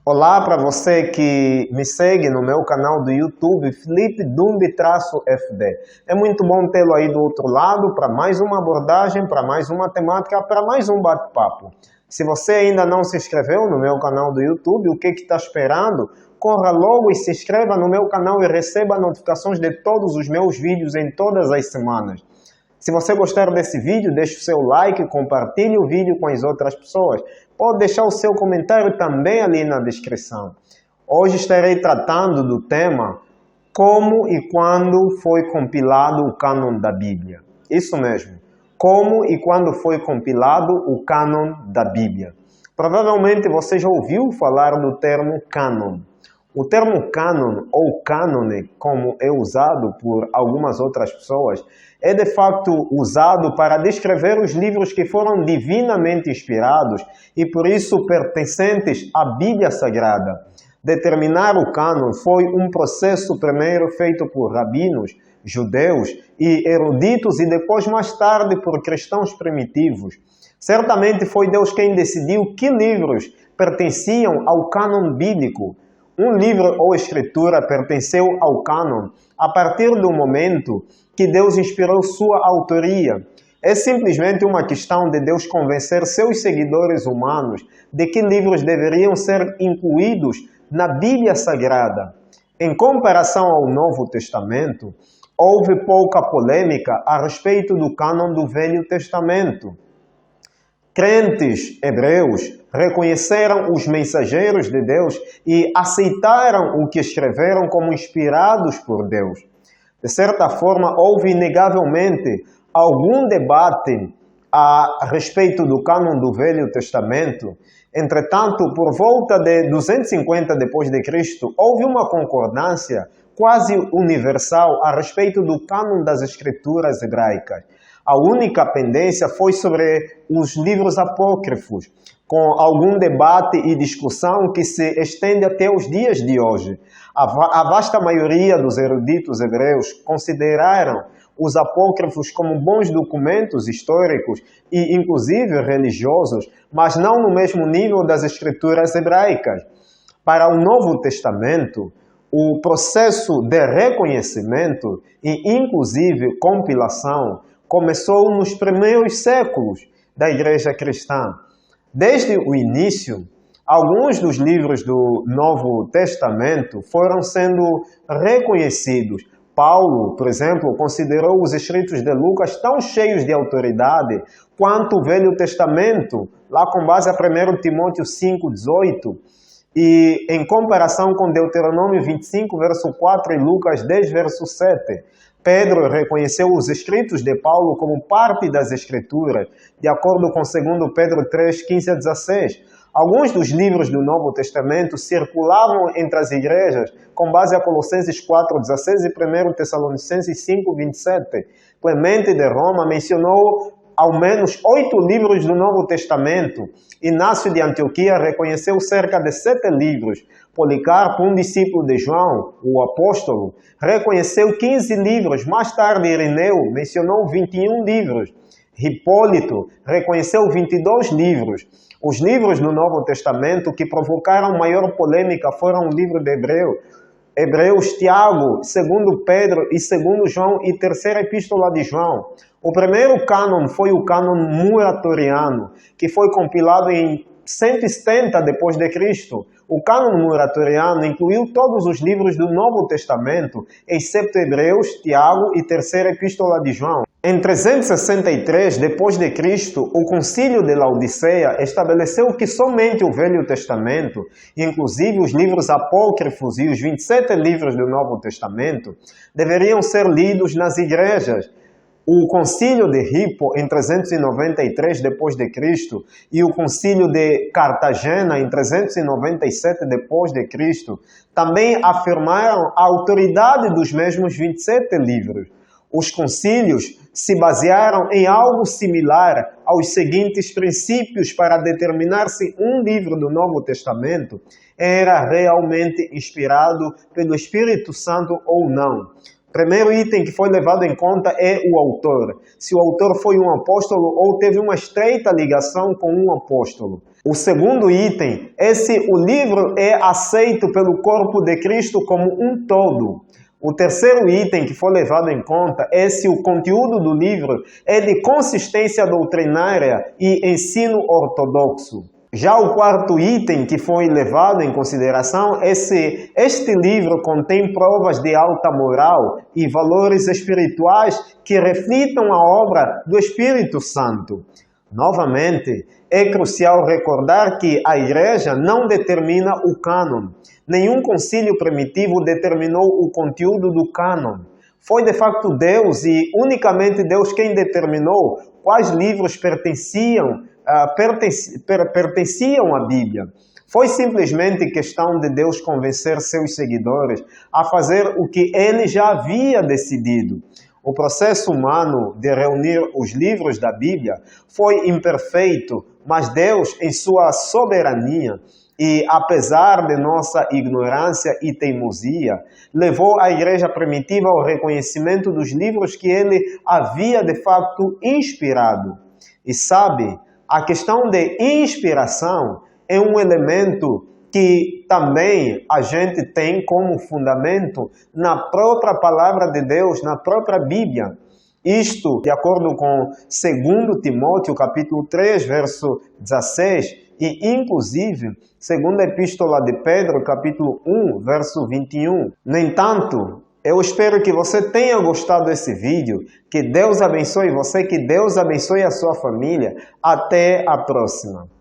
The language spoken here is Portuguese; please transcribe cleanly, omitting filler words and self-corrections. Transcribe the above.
Olá para você que me segue no meu canal do YouTube, Felipe Dumbi-FD. É muito bom tê-lo aí do outro lado para mais uma abordagem, para mais uma temática, para mais um bate-papo. Se você ainda não se inscreveu no meu canal do YouTube, o que está esperando? Corra logo e se inscreva no meu canal e receba notificações de todos os meus vídeos em todas as semanas. Se você gostar desse vídeo, deixe o seu like, compartilhe o vídeo com as outras pessoas. Pode deixar o seu comentário também ali na descrição. Hoje estarei tratando do tema como e quando foi compilado o cânon da Bíblia. Isso mesmo, como e quando foi compilado o cânon da Bíblia. Provavelmente você já ouviu falar do termo cânon. O termo cânon ou cânone, como é usado por algumas outras pessoas, é de facto usado para descrever os livros que foram divinamente inspirados e por isso pertencentes à Bíblia Sagrada. Determinar o cânon foi um processo primeiro feito por rabinos, judeus e eruditos e depois mais tarde por cristãos primitivos. Certamente foi Deus quem decidiu que livros pertenciam ao cânon bíblico. Um livro ou escritura pertenceu ao cânon a partir do momento que Deus inspirou sua autoria. É simplesmente uma questão de Deus convencer seus seguidores humanos de que livros deveriam ser incluídos na Bíblia Sagrada. Em comparação ao Novo Testamento, houve pouca polêmica a respeito do cânon do Velho Testamento. Crentes hebreus reconheceram os mensageiros de Deus e aceitaram o que escreveram como inspirados por Deus. De certa forma, houve inegavelmente algum debate a respeito do cânon do Velho Testamento. Entretanto, por volta de 250 depois de Cristo, houve uma concordância quase universal a respeito do cânon das Escrituras hebraicas. A única pendência foi sobre os livros apócrifos, com algum debate e discussão que se estende até os dias de hoje. A vasta maioria dos eruditos hebreus consideraram os apócrifos como bons documentos históricos e inclusive religiosos, mas não no mesmo nível das escrituras hebraicas. Para o Novo Testamento, o processo de reconhecimento e inclusive compilação começou nos primeiros séculos da Igreja Cristã. Desde o início, alguns dos livros do Novo Testamento foram sendo reconhecidos. Paulo, por exemplo, considerou os escritos de Lucas tão cheios de autoridade quanto o Velho Testamento, lá com base a 1 Timóteo 5,18, e em comparação com Deuteronômio 25, verso 4 e Lucas 10, verso 7. Pedro reconheceu os escritos de Paulo como parte das Escrituras, de acordo com 2 Pedro 3, 15 a 16. Alguns dos livros do Novo Testamento circulavam entre as igrejas com base a Colossenses 4, 16 e 1 Tessalonicenses 5, 27. Clemente de Roma mencionou ao menos 8 livros do Novo Testamento. Inácio de Antioquia reconheceu cerca de 7 livros. Policarpo, um discípulo de João, o apóstolo, reconheceu 15 livros. Mais tarde, Irineu mencionou 21 livros. Hipólito reconheceu 22 livros. Os livros do Novo Testamento que provocaram maior polêmica foram o livro de Hebreus, Tiago, 2 Pedro e 2 João e 3ª Epístola de João. O primeiro cânon foi o cânon muratoriano, que foi compilado em 170 depois de Cristo. O cânon muratoriano incluiu todos os livros do Novo Testamento, exceto Hebreus, Tiago e 3ª Epístola de João. Em 363 depois de Cristo, o Concílio de Laodiceia estabeleceu que somente o Velho Testamento, inclusive os livros apócrifos e os 27 livros do Novo Testamento, deveriam ser lidos nas igrejas. O Concílio de Hippo, em 393 depois de Cristo, e o Concílio de Cartagena, em 397 depois de Cristo, também afirmaram a autoridade dos mesmos 27 livros. Os concílios se basearam em algo similar aos seguintes princípios para determinar se um livro do Novo Testamento era realmente inspirado pelo Espírito Santo ou não. Primeiro item que foi levado em conta é o autor. Se o autor foi um apóstolo ou teve uma estreita ligação com um apóstolo. O segundo item é se o livro é aceito pelo corpo de Cristo como um todo. O terceiro item que foi levado em conta é se o conteúdo do livro é de consistência doutrinária e ensino ortodoxo. Já o quarto item que foi levado em consideração é se este livro contém provas de alta moral e valores espirituais que reflitam a obra do Espírito Santo. Novamente, é crucial recordar que a Igreja não determina o cânon. Nenhum concílio primitivo determinou o conteúdo do cânon. Foi de facto Deus e unicamente Deus quem determinou quais livros pertenciam à Bíblia. Foi simplesmente questão de Deus convencer seus seguidores a fazer o que ele já havia decidido. O processo humano de reunir os livros da Bíblia foi imperfeito, mas Deus, em sua soberania, e apesar de nossa ignorância e teimosia, levou a igreja primitiva ao reconhecimento dos livros que ele havia de facto inspirado. E sabe, a questão de inspiração é um elemento que também a gente tem como fundamento na própria palavra de Deus, na própria Bíblia. Isto, de acordo com 2 Timóteo, capítulo 3, verso 16, e inclusive, segunda epístola de Pedro, capítulo 1, verso 21. No entanto, eu espero que você tenha gostado desse vídeo, que Deus abençoe você, que Deus abençoe a sua família. Até a próxima.